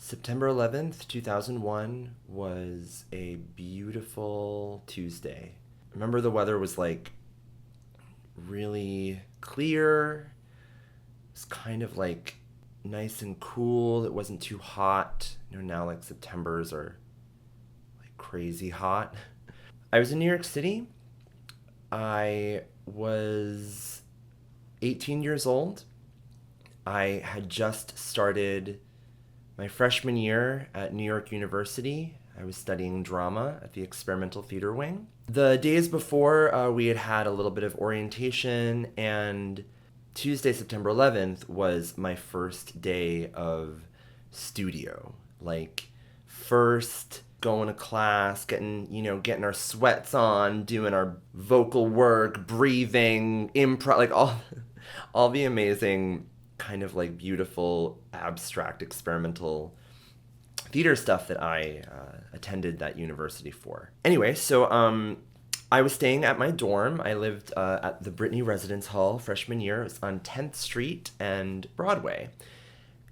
September 11th, 2001 was a beautiful Tuesday. Remember the weather was like really clear. It's kind of like nice and cool. It wasn't too hot. Now like Septembers are like crazy hot. I was in New York City. I was 18 years old. I had just started my freshman year at New York University. I was studying drama at the Experimental Theater Wing. The days before, we had a little bit of orientation, and Tuesday, September 11th was my first day of studio. Like, first going to class, getting our sweats on, doing our vocal work, breathing, improv, like all the amazing kind of like beautiful, abstract, experimental theater stuff that I attended that university for. Anyway, so I was staying at my dorm. I lived at the Brittany Residence Hall freshman year. It was on 10th Street and Broadway.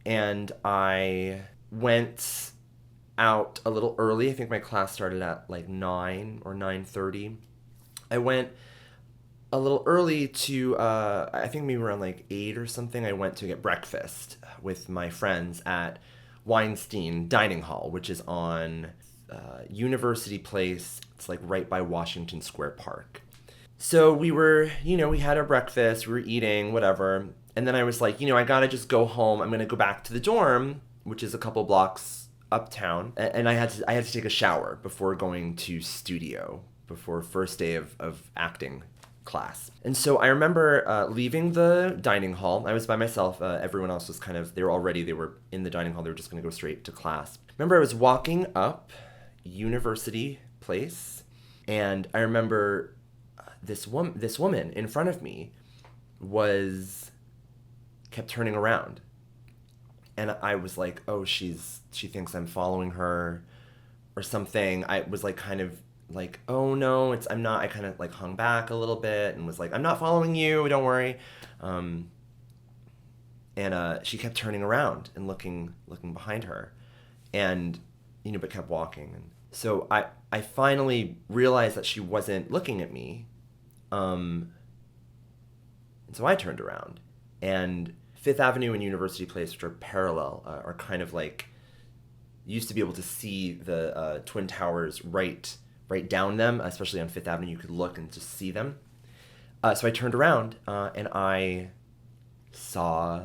And I went out a little early. I think my class started at like 9 or 9:30. I went a little early to, I think maybe around like 8 or something. I went to get breakfast with my friends at Weinstein Dining Hall, which is on University Place. It's like right by Washington Square Park. So we had our breakfast, we were eating, whatever. And then I was like, I gotta just go home. I'm gonna go back to the dorm, which is a couple blocks uptown. And I had to take a shower before going to studio, before first day of acting class. And so I remember leaving the dining hall. I was by myself. Everyone else was they were in the dining hall. They were just going to go straight to class. Remember I was walking up University Place, and I remember this woman in front of me kept turning around. And I was like, oh, she thinks I'm following her or something. I was like kind of like, oh no, I'm not. I kind of like hung back a little bit and was like, I'm not following you, don't worry. And she kept turning around and looking behind her, and but kept walking. And so I finally realized that she wasn't looking at me, and so I turned around. And Fifth Avenue and University Place, which are parallel, are kind of like, you used to be able to see the Twin Towers right down them, especially on Fifth Avenue. You could look and just see them. So I turned around and I saw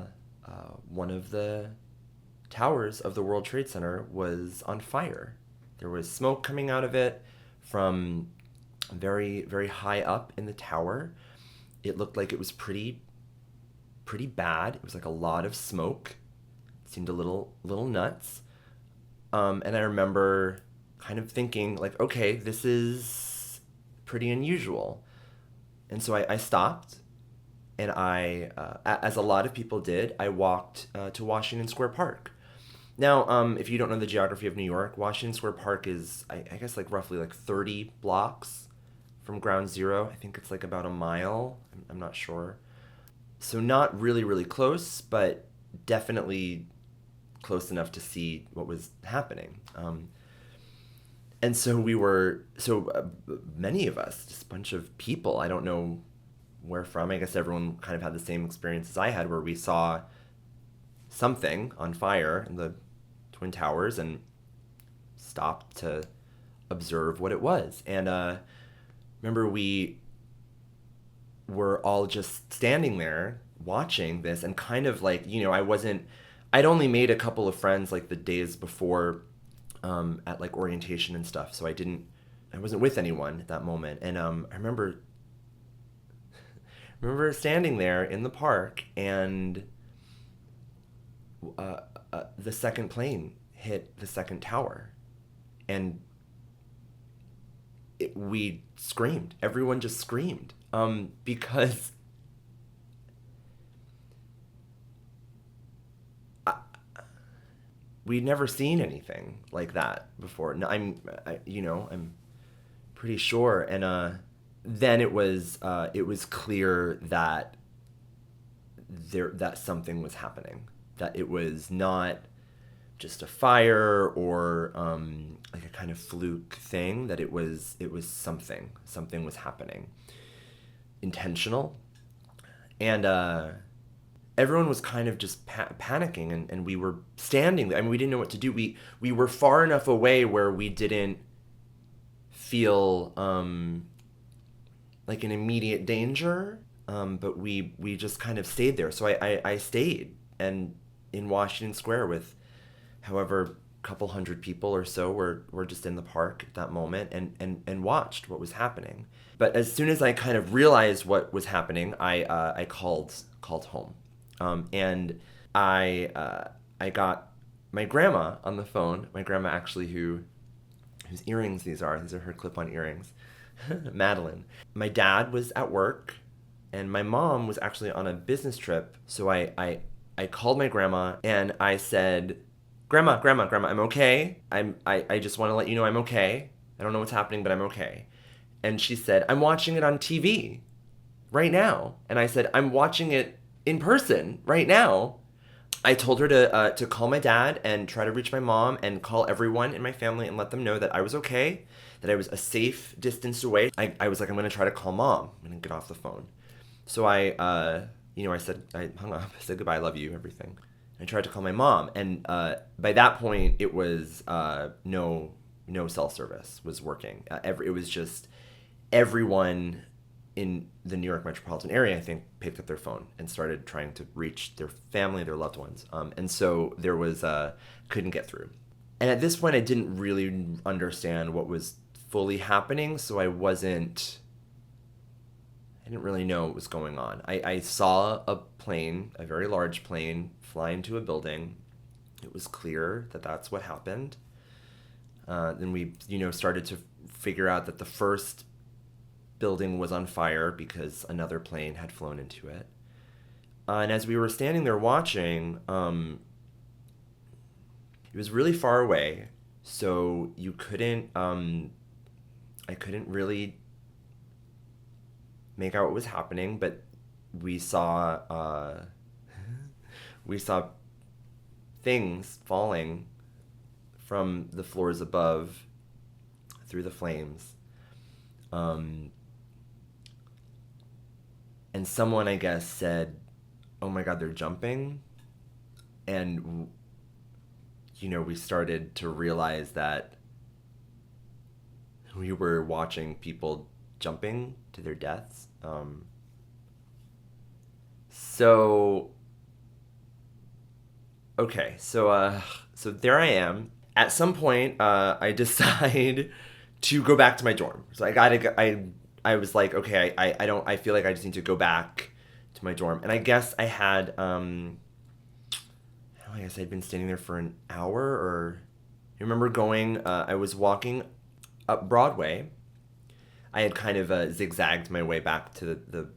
one of the towers of the World Trade Center was on fire. There was smoke coming out of it from very, very high up in the tower. It looked like it was pretty bad. It was like a lot of smoke. It seemed a little nuts. And I remember kind of thinking like, okay, this is pretty unusual. And so I stopped, and I, as a lot of people did, I walked to Washington Square Park. Now, if you don't know the geography of New York, Washington Square Park is, I guess, like roughly like 30 blocks from Ground Zero. I think it's like about a mile. I'm not sure. So not really, really close, but definitely close enough to see what was happening. And so many of us, just a bunch of people, I don't know where from. I guess everyone kind of had the same experience as I had, where we saw something on fire in the Twin Towers and stopped to observe what it was. And remember, we were all just standing there watching this, and kind of like, I'd only made a couple of friends like the days before at like orientation and stuff, so I wasn't with anyone at that moment. And I remember standing there in the park, and the second plane hit the second tower, and we screamed. Everyone just screamed because we'd never seen anything like that before. No, I'm pretty sure. And then it was clear that that something was happening. That it was not just a fire or like a kind of fluke thing. That it was something. Something was happening. Intentional. And everyone was kind of just panicking, and we were standing there. I mean, we didn't know what to do. We were far enough away where we didn't feel like an immediate danger, but we just kind of stayed there. So I stayed and in Washington Square with however couple hundred people or so were just in the park at that moment, and watched what was happening. But as soon as I kind of realized what was happening, I called home. And I got my grandma on the phone. My grandma, actually, whose earrings these are her clip-on earrings, Madeline. My dad was at work, and my mom was actually on a business trip. So I called my grandma, and I said, Grandma, I'm okay. I just want to let you know I'm okay. I don't know what's happening, but I'm okay. And she said, I'm watching it on TV right now. And I said, I'm watching it in person right now. I told her to call my dad and try to reach my mom and call everyone in my family and let them know that I was okay, that I was a safe distance away. I was like, I'm going to try to call mom. I'm going to get off the phone. So I hung up. I said goodbye, I love you, everything. I tried to call my mom, and by that point, it was no cell service was working. It was just everyone in the New York metropolitan area, I think, picked up their phone and started trying to reach their family, their loved ones. And so there was, couldn't get through. And at this point, I didn't really understand what was fully happening, so I didn't really know what was going on. I saw a plane, a very large plane, fly into a building. It was clear that that's what happened. Then we, started to figure out that the first building was on fire because another plane had flown into it. And as we were standing there watching, it was really far away, so you couldn't, I couldn't really make out what was happening, but we saw things falling from the floors above through the flames. And someone, I guess, said, oh my God, they're jumping. And, we started to realize that we were watching people jumping to their deaths. So there I am. At some point, I decide to go back to my dorm. So I was like, okay, I feel like I just need to go back to my dorm. And I guess I had, I guess I'd been standing there for an hour, or I remember going, I was walking up Broadway. I had kind of zigzagged my way back to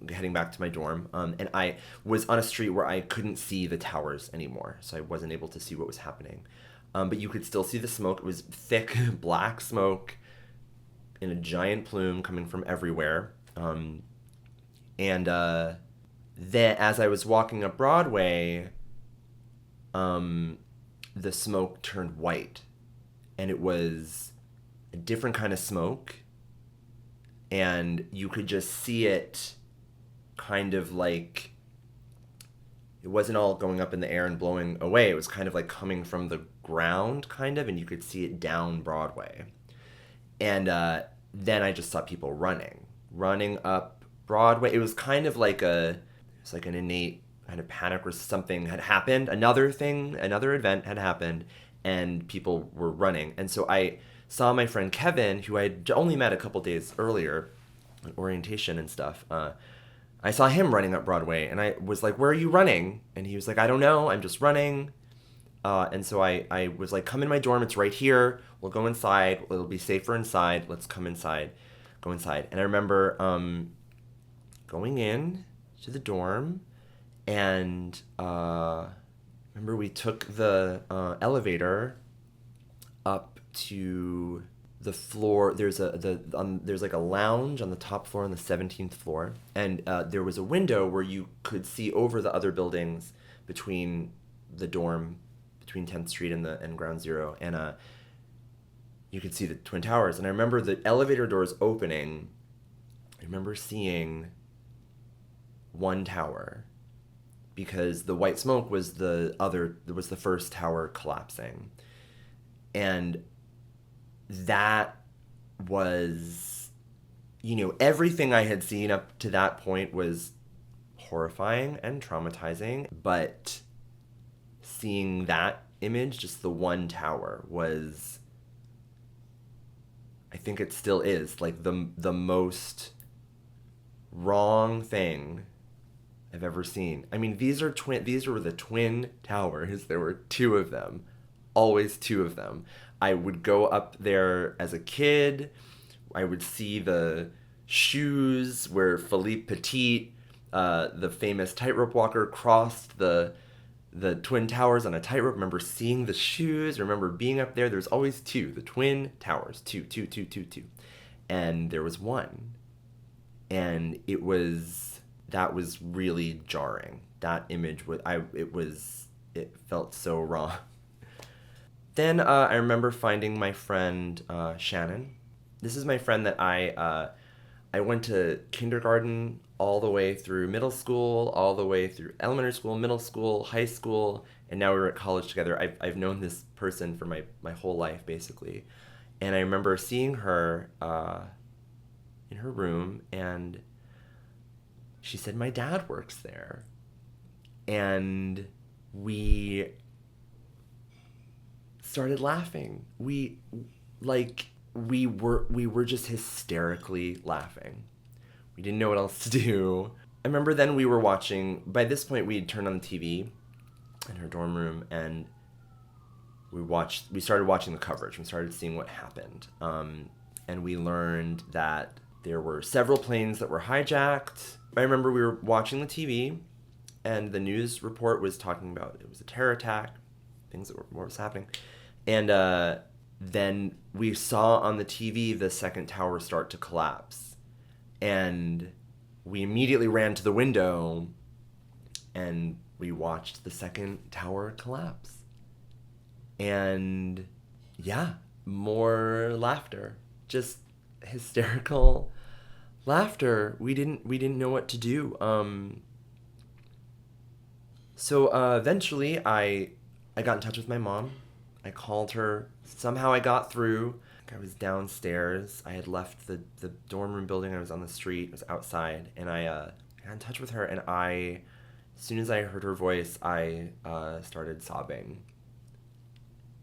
heading back to my dorm. And I was on a street where I couldn't see the towers anymore. So I wasn't able to see what was happening. But you could still see the smoke. It was thick black smoke in a giant plume coming from everywhere. And then as I was walking up Broadway, the smoke turned white, and it was a different kind of smoke, and you could just see it kind of like, it wasn't all going up in the air and blowing away. It was kind of like coming from the ground, kind of, and you could see it down Broadway. And then I just saw people running up Broadway. It was kind of like it's like an innate kind of panic where something had happened. Another event had happened, and people were running. And so I saw my friend Kevin, who I had only met a couple days earlier, on orientation and stuff. I saw him running up Broadway, and I was like, "Where are you running?" And he was like, "I don't know. I'm just running." And so I was like, "Come in my dorm. It's right here. We'll go inside. It'll be safer inside. Let's come inside. Go inside." And I remember going in to the dorm, and remember we took the elevator up to the floor. There's there's like a lounge on the top floor on the 17th floor, and there was a window where you could see over the other buildings between the dorm, between 10th Street and Ground Zero, and you could see the Twin Towers. And I remember the elevator doors opening. I remember seeing one tower, because the white smoke was the first tower collapsing. And that was, everything I had seen up to that point was horrifying and traumatizing, but seeing that image, just the one tower, was, I think it still is, like the most wrong thing I've ever seen. I mean, these were the Twin Towers. There were two of them, always two of them. I would go up there as a kid. I would see the shoes where Philippe Petit, the famous tightrope walker, crossed the Twin Towers on a tightrope. Remember seeing the shoes. Remember being up there. There's always two. The Twin Towers. Two. And there was one. And that was really jarring. That image it felt so wrong. Then I remember finding my friend Shannon. This is my friend that I went to kindergarten all the way through middle school, all the way through elementary school, middle school, high school, and now we're at college together. I've known this person for my whole life, basically. And I remember seeing her in her room, and she said, "My dad works there." And we started laughing. We were just hysterically laughing. We didn't know what else to do. I remember then we were watching, by this point we had turned on the TV in her dorm room, and we started watching the coverage. We started seeing what happened. And we learned that there were several planes that were hijacked. I remember we were watching the TV, and the news report was talking about it was a terror attack, what was happening. And then we saw on the TV the second tower start to collapse. And we immediately ran to the window, and we watched the second tower collapse. And yeah, more laughter. Just hysterical laughter. We didn't know what to do. So eventually I got in touch with my mom. I called her. Somehow I got through. I was downstairs. I had left the dorm room building. I was on the street. I was outside. And I got in touch with her. And as soon as I heard her voice, I started sobbing.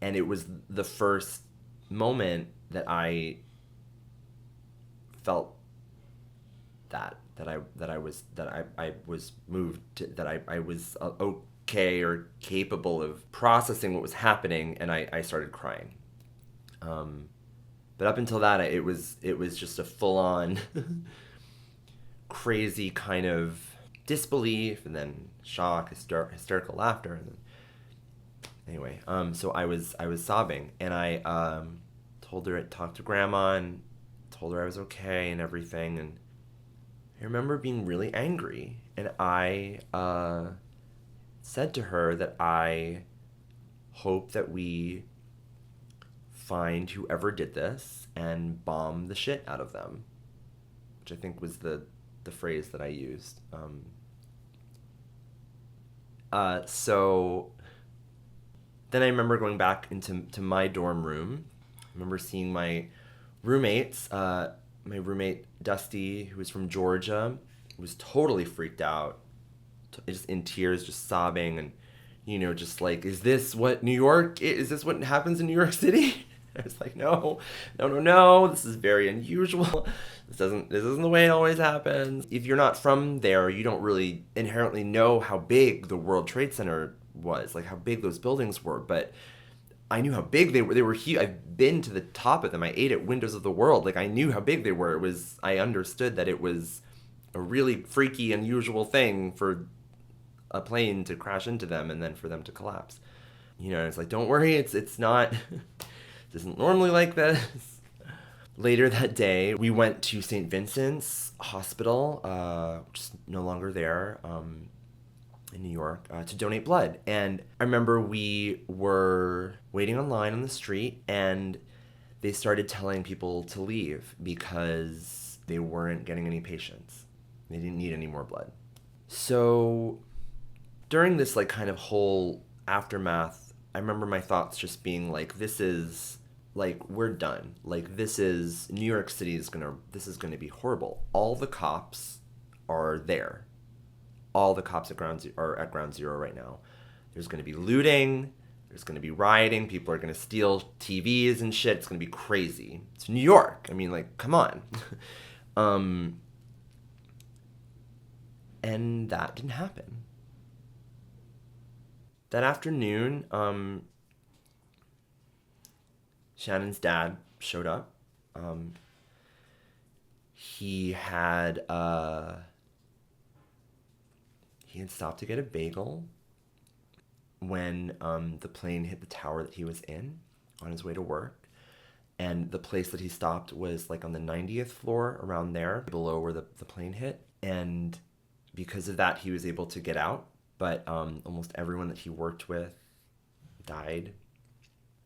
And it was the first moment that I felt that I was moved to, that I was okay or capable of processing what was happening, and I started crying. But up until that, it was just a full-on crazy kind of disbelief, and then shock, hysterical laughter, and then anyway, so I was sobbing, and I talked to Grandma and told her I was okay and everything, and I remember being really angry, And I said to her that I hope that we find whoever did this and bomb the shit out of them, which I think was the phrase that I used. So then I remember going back into my dorm room. I remember seeing my roommates. My roommate Dusty, who was from Georgia, was totally freaked out, just in tears, just sobbing, and just like, is this what New York? Is this what happens in New York City? I was like, no, no, no, no. This is very unusual. This isn't the way it always happens. If you're not from there, you don't really inherently know how big the World Trade Center was, like how big those buildings were. But I knew how big they were. They were huge. I've been to the top of them. I ate at Windows of the World. Like I knew how big they were. I understood that it was a really freaky, unusual thing for a plane to crash into them and then for them to collapse. It's like, don't worry, it's not, it isn't normally like this. Later that day, we went to St. Vincent's Hospital, which is no longer there, in New York, to donate blood. And I remember we were waiting online on the street, and they started telling people to leave because they weren't getting any patients. They didn't need any more blood. So during this like kind of whole aftermath, I remember my thoughts just being like, this is like, we're done. Like, this is New York City this is gonna be horrible. All the cops are there. All the cops are at ground zero right now. There's gonna be looting. There's gonna be rioting. People are gonna steal TVs and shit. It's gonna be crazy. It's New York. I mean, like, come on. And that didn't happen. That afternoon, Shannon's dad showed up. He had stopped to get a bagel when the plane hit the tower that he was in on his way to work. And the place that he stopped was like on the 90th floor, around there, below where the plane hit. And because of that, he was able to get out. But almost everyone that he worked with died.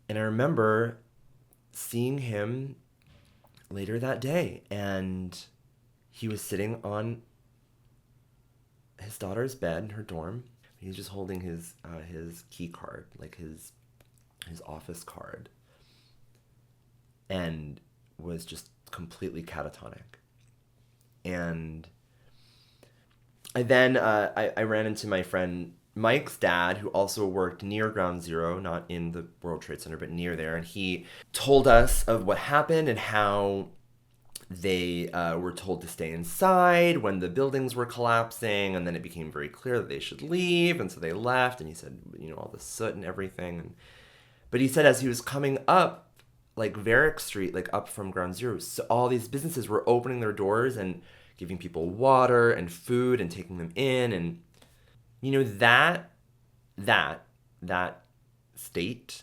And I remember seeing him later that day, and he was sitting on his daughter's bed in her dorm. He was just holding his key card, like his office card, and was just completely catatonic. And I ran into my friend Mike's dad, who also worked near Ground Zero, not in the World Trade Center, but near there. And he told us of what happened and how they were told to stay inside when the buildings were collapsing. And then it became very clear that they should leave. And so they left. And he said, all the soot and everything. But he said as he was coming up, like Varick Street, like up from Ground Zero, so all these businesses were opening their doors and giving people water and food and taking them in. And that state,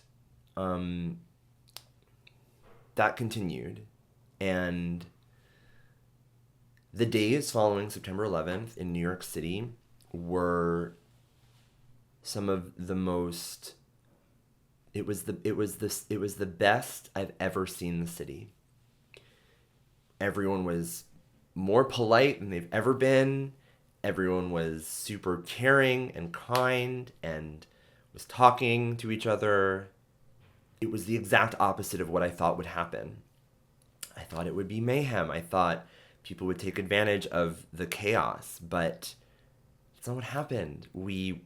that continued. And the days following September 11th in New York City were some of the most, it was the best I've ever seen the city. Everyone was more polite than they've ever been. Everyone was super caring and kind and was talking to each other. It was the exact opposite of what I thought would happen. I thought it would be mayhem. I thought people would take advantage of the chaos, but that's not what happened. We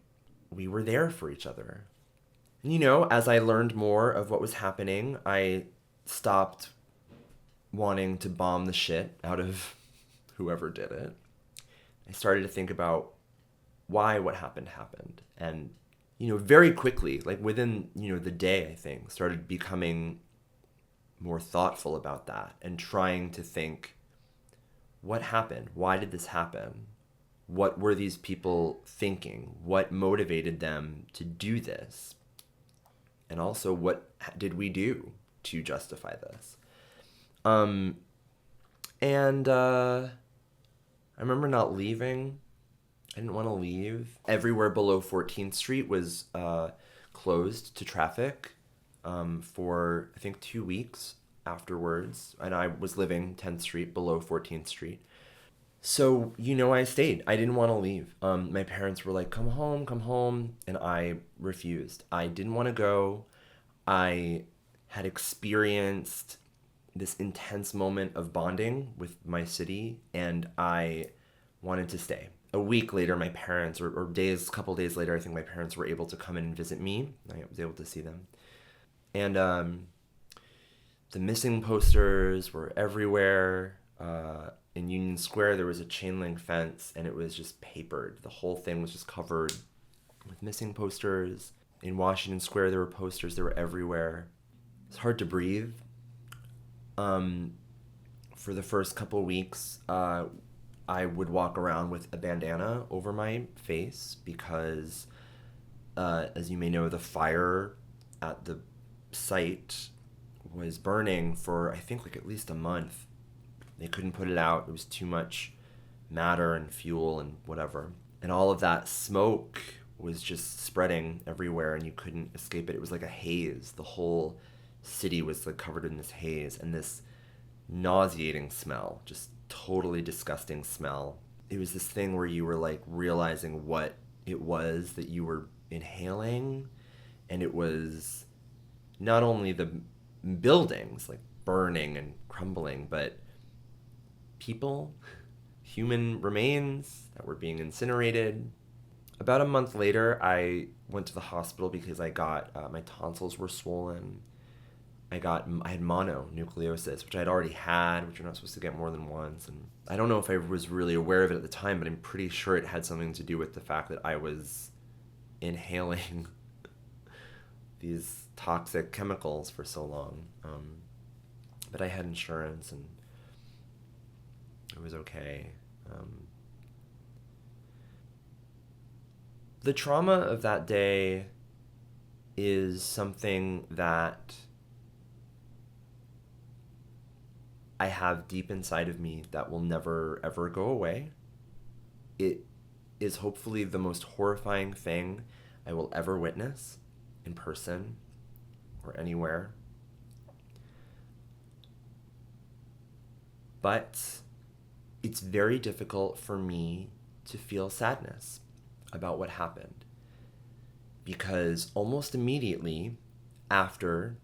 were there for each other. And, as I learned more of what was happening, I stopped wanting to bomb the shit out of whoever did it. I started to think about why what happened. And, very quickly, like within, the day, I think, started becoming more thoughtful about that and trying to think, what happened? Why did this happen? What were these people thinking? What motivated them to do this? And also, what did we do to justify this? And I remember not leaving I didn't want to leave. Everywhere below 14th Street was closed to traffic for, I think, 2 weeks afterwards. And I was living 10th Street below 14th Street. So, I stayed. I didn't want to leave. My parents were like, come home, come home. And I refused. I didn't want to go. I had experienced this intense moment of bonding with my city, and I wanted to stay. A week later, my parents, or days, couple days later, I think my parents were able to come in and visit me. I was able to see them. And the missing posters were everywhere. In Union Square, there was a chain link fence, and it was just papered. The whole thing was just covered with missing posters. In Washington Square, there were posters. They were everywhere. It's hard to breathe. For the first couple weeks, I would walk around with a bandana over my face because, as you may know, the fire at the site was burning for, I think, like at least a month. They couldn't put it out. It was too much matter and fuel and whatever. And all of that smoke was just spreading everywhere, and you couldn't escape it. It was like a haze. The whole city was like covered in this haze and this nauseating smell, just totally disgusting smell. It was this thing where you were like realizing what it was that you were inhaling, and it was not only the buildings like burning and crumbling, but people, human remains that were being incinerated. About a month later, I went to the hospital because I got my tonsils were swollen. I had mononucleosis, which I'd already had, which you're not supposed to get more than once. And I don't know if I was really aware of it at the time, but I'm pretty sure it had something to do with the fact that I was inhaling these toxic chemicals for so long. But I had insurance, and it was okay. The trauma of that day is something that I have deep inside of me that will never, ever go away. It is hopefully the most horrifying thing I will ever witness in person or anywhere. But it's very difficult for me to feel sadness about what happened, because almost immediately after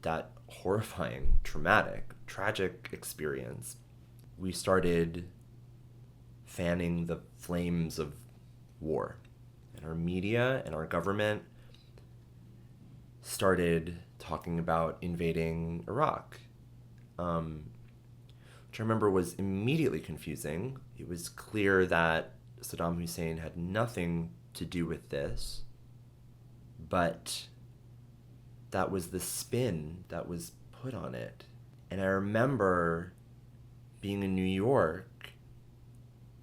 that horrifying, traumatic, tragic experience, we started fanning the flames of war. And our media and our government started talking about invading Iraq, which I remember was immediately confusing. It was clear that Saddam Hussein had nothing to do with this, but that was the spin that was put on it. And I remember being in New York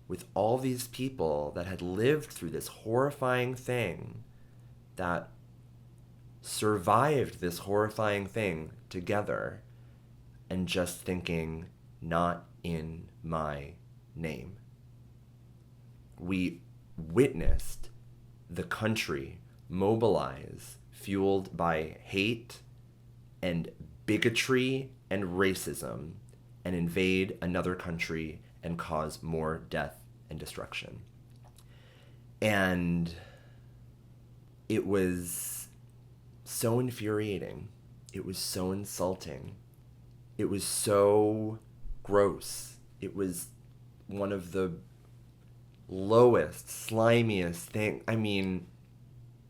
with all these people that had lived through this horrifying thing, that survived this horrifying thing together, and just thinking, not in my name. We witnessed the country mobilize, fueled by hate and bigotry and racism, and invade another country and cause more death and destruction. And it was so infuriating. It was so insulting. It was so gross. It was one of the lowest, slimiest thing. I mean,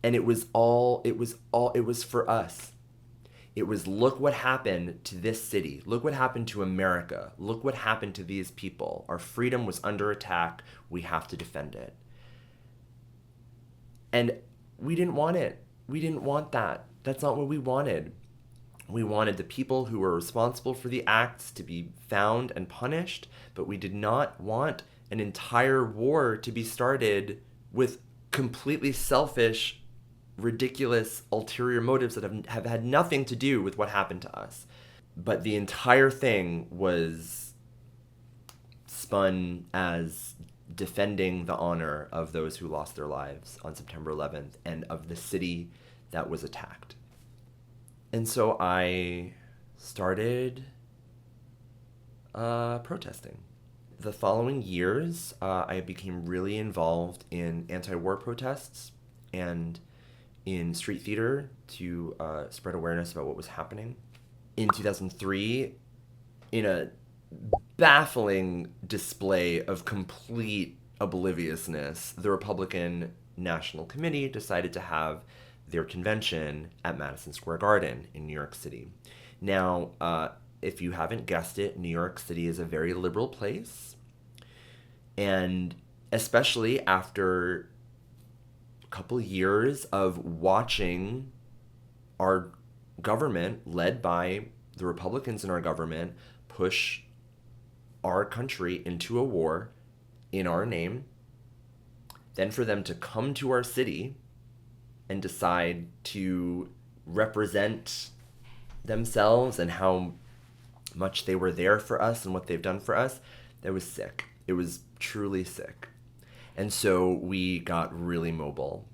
and it was for us. It was, look what happened to this city. Look what happened to America. Look what happened to these people. Our freedom was under attack. We have to defend it. And we didn't want it. We didn't want that. That's not what we wanted. We wanted the people who were responsible for the acts to be found and punished, but we did not want an entire war to be started with completely selfish, ridiculous ulterior motives that have had nothing to do with what happened to us. But the entire thing was spun as defending the honor of those who lost their lives on September 11th and of the city that was attacked. And so I started protesting. The following years, I became really involved in anti-war protests and in street theater to spread awareness about what was happening. In 2003, in a baffling display of complete obliviousness, the Republican National Committee decided to have their convention at Madison Square Garden in New York City. Now, if you haven't guessed it, New York City is a very liberal place. And especially after a couple years of watching our government, led by the Republicans in our government, push our country into a war in our name, then for them to come to our city and decide to represent themselves and how much they were there for us and what they've done for us, that was sick. It was truly sick. And so we got really mobile.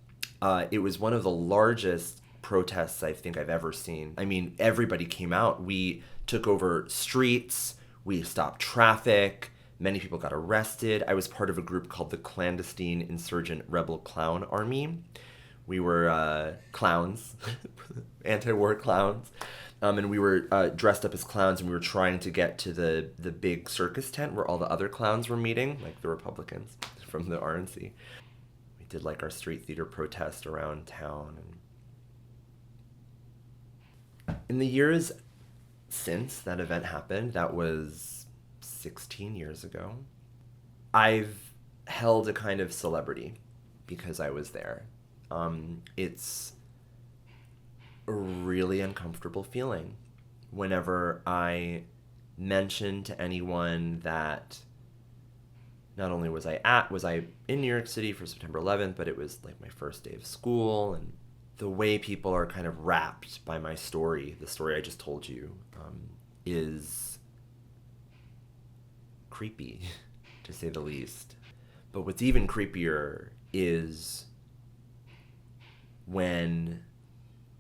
It was one of the largest protests I think I've ever seen. I mean, everybody came out. We took over streets. We stopped traffic. Many people got arrested. I was part of a group called the Clandestine Insurgent Rebel Clown Army. We were clowns, anti-war clowns. And we were dressed up as clowns, and we were trying to get to the big circus tent where all the other clowns were meeting, like the Republicans from the RNC. We did like our street theater protest around town. And in the years since that event happened, that was 16 years ago, I've held a kind of celebrity because I was there. It's a really uncomfortable feeling whenever I mention to anyone that not only was I in New York City for September 11th, but it was like my first day of school, and the way people are kind of wrapped by my story, the story I just told you, is creepy, to say the least. But what's even creepier is when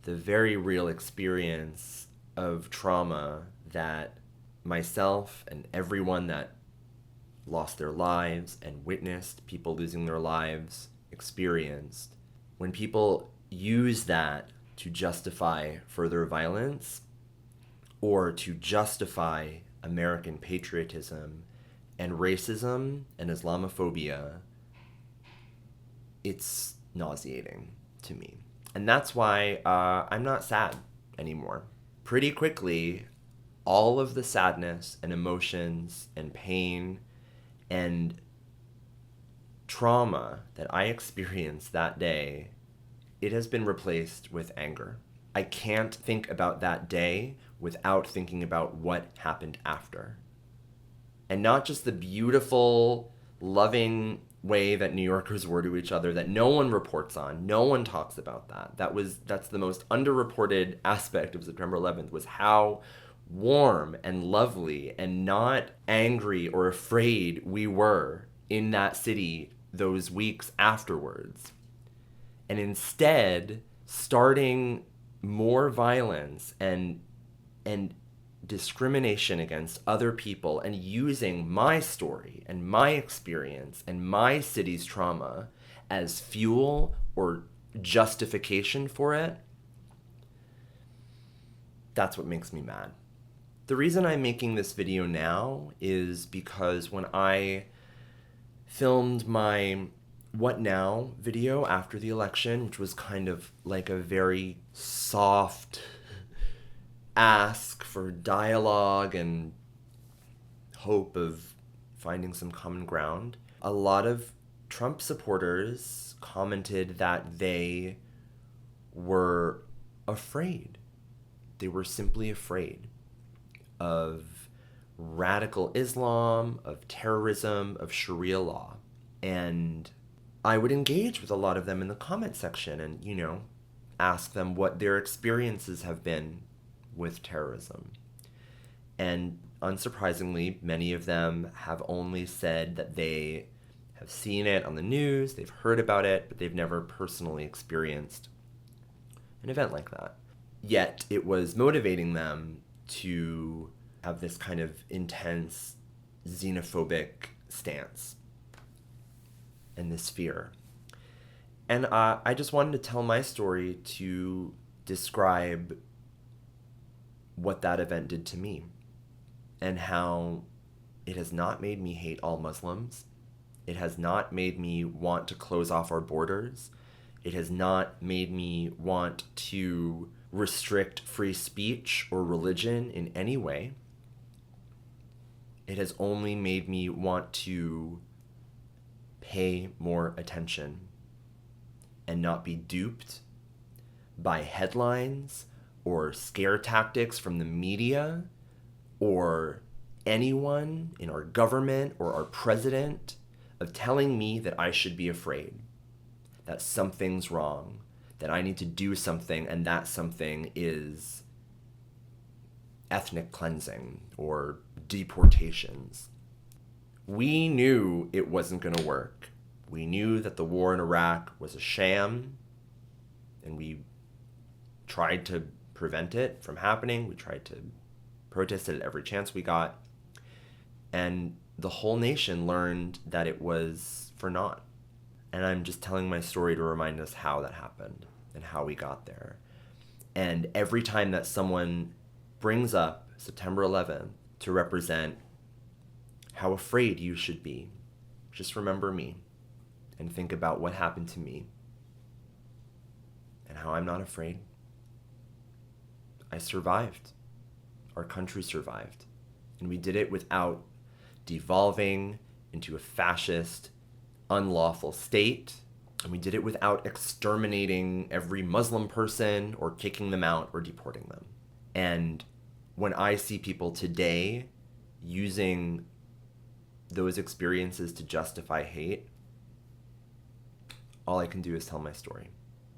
the very real experience of trauma that myself and everyone that lost their lives and witnessed people losing their lives experienced, when people use that to justify further violence or to justify American patriotism and racism and Islamophobia, it's nauseating to me. And that's why I'm not sad anymore. Pretty quickly, all of the sadness and emotions and pain and trauma that I experienced that day, it has been replaced with anger. I can't think about that day without thinking about what happened after. And not just the beautiful, loving way that New Yorkers were to each other that no one reports on. No one talks about that. That's the most underreported aspect of September 11th, was how warm and lovely and not angry or afraid we were in that city those weeks afterwards. And instead, starting more violence and discrimination against other people and using my story and my experience and my city's trauma as fuel or justification for it, that's what makes me mad. The reason I'm making this video now is because when I filmed my What Now video after the election, which was kind of like a very soft ask for dialogue and hope of finding some common ground, a lot of Trump supporters commented that they were afraid. They were simply afraid of radical Islam, of terrorism, of Sharia law. And I would engage with a lot of them in the comment section and, ask them what their experiences have been with terrorism. And unsurprisingly, many of them have only said that they have seen it on the news, they've heard about it, but they've never personally experienced an event like that. Yet it was motivating them to have this kind of intense xenophobic stance and this fear. And I just wanted to tell my story to describe what that event did to me and how it has not made me hate all Muslims. It has not made me want to close off our borders. It has not made me want to restrict free speech or religion in any way. It has only made me want to pay more attention and not be duped by headlines or scare tactics from the media or anyone in our government or our president of telling me that I should be afraid, that something's wrong, that I need to do something, and that something is ethnic cleansing or deportations. We knew it wasn't going to work. We knew that the war in Iraq was a sham, and we tried to prevent it from happening. We tried to protest it at every chance we got. And the whole nation learned that it was for naught. And I'm just telling my story to remind us how that happened and how we got there. And every time that someone brings up September 11th to represent how afraid you should be, just remember me and think about what happened to me and how I'm not afraid. I survived. Our country survived. And we did it without devolving into a fascist, unlawful state. And we did it without exterminating every Muslim person or kicking them out or deporting them. And when I see people today using those experiences to justify hate, all I can do is tell my story.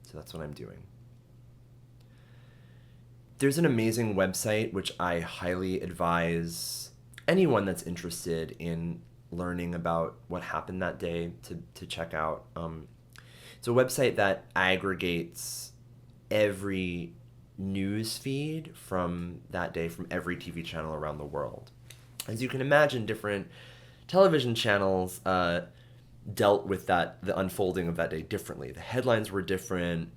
So that's what I'm doing. There's an amazing website which I highly advise anyone that's interested in learning about what happened that day to check out. It's a website that aggregates every news feed from that day from every TV channel around the world. As you can imagine, different television channels dealt with the unfolding of that day differently. The headlines were different.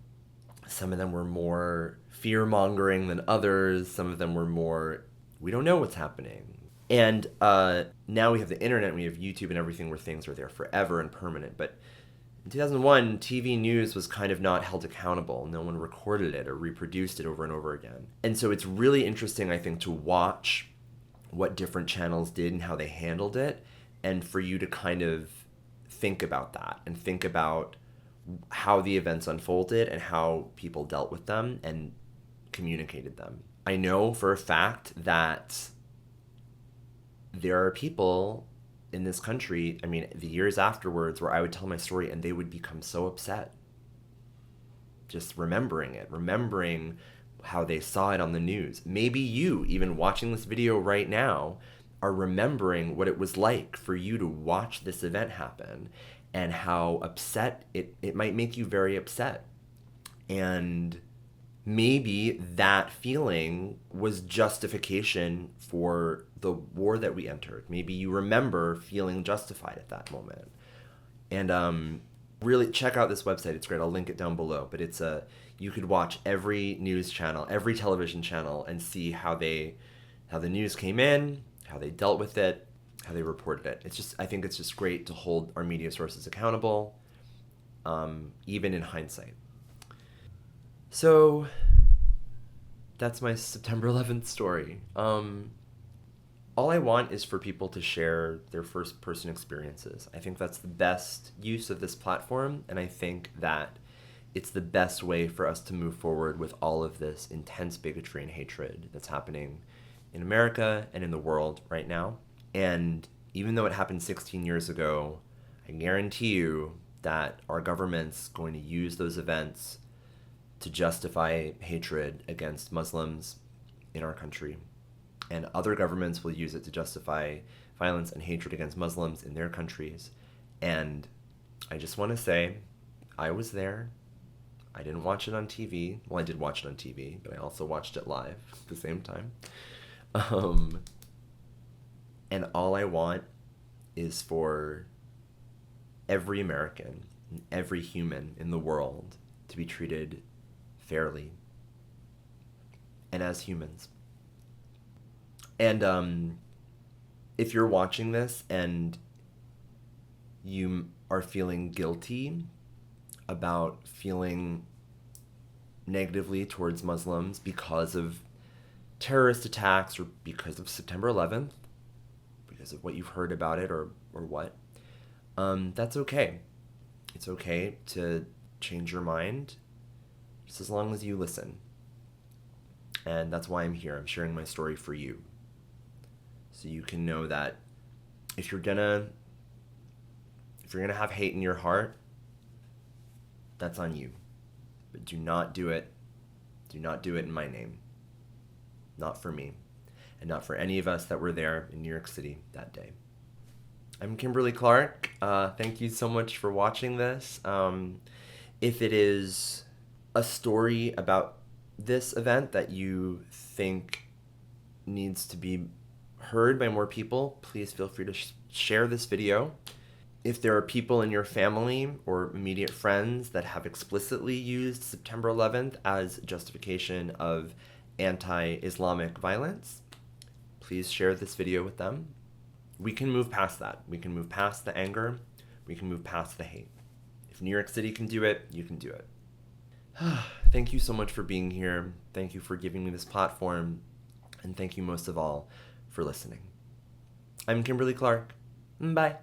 Some of them were more fear-mongering than others. Some of them were more, we don't know what's happening. And now we have the internet, and we have YouTube and everything where things are there forever and permanent. But in 2001, TV news was kind of not held accountable. No one recorded it or reproduced it over and over again. And so it's really interesting, I think, to watch what different channels did and how they handled it, and for you to kind of think about that and think about how the events unfolded and how people dealt with them and communicated them. I know for a fact that there are people in this country, the years afterwards, where I would tell my story and they would become so upset. Just remembering it, remembering how they saw it on the news. Maybe you, even watching this video right now, are remembering what it was like for you to watch this event happen and how upset it might make you very upset. And maybe that feeling was justification for the war that we entered. Maybe you remember feeling justified at that moment. And really check out this website. It's great. I'll link it down below. But you could watch every news channel, every television channel, and see how the news came in, how they dealt with it, how they reported it. I think it's just great to hold our media sources accountable, even in hindsight. So that's my September 11th story. All I want is for people to share their first-person experiences. I think that's the best use of this platform, and I think that it's the best way for us to move forward with all of this intense bigotry and hatred that's happening in America and in the world right now. And even though it happened 16 years ago, I guarantee you that our government's going to use those events to justify hatred against Muslims in our country. And other governments will use it to justify violence and hatred against Muslims in their countries. And I just want to say, I was there. I didn't watch it on TV. Well, I did watch it on TV, but I also watched it live at the same time. And all I want is for every American, every human in the world to be treated fairly and as humans. And if you're watching this and you are feeling guilty about feeling negatively towards Muslims because of terrorist attacks or because of September 11th, because of what you've heard about it or what, that's okay. It's okay to change your mind just as long as you listen. And that's why I'm here. I'm sharing my story for you. So you can know that if you're gonna have hate in your heart, that's on you. But do not do it. Do not do it in my name. Not for me. And not for any of us that were there in New York City that day. I'm Kimberly Clark. Thank you so much for watching this. If it is a story about this event that you think needs to be heard by more people, please feel free to share this video. If there are people in your family or immediate friends that have explicitly used September 11th as justification of anti-Islamic violence, please share this video with them. We can move past that. We can move past the anger. We can move past the hate. If New York City can do it, you can do it. Thank you so much for being here. Thank you for giving me this platform. And thank you most of all for listening. I'm Kimberly Clark. Bye.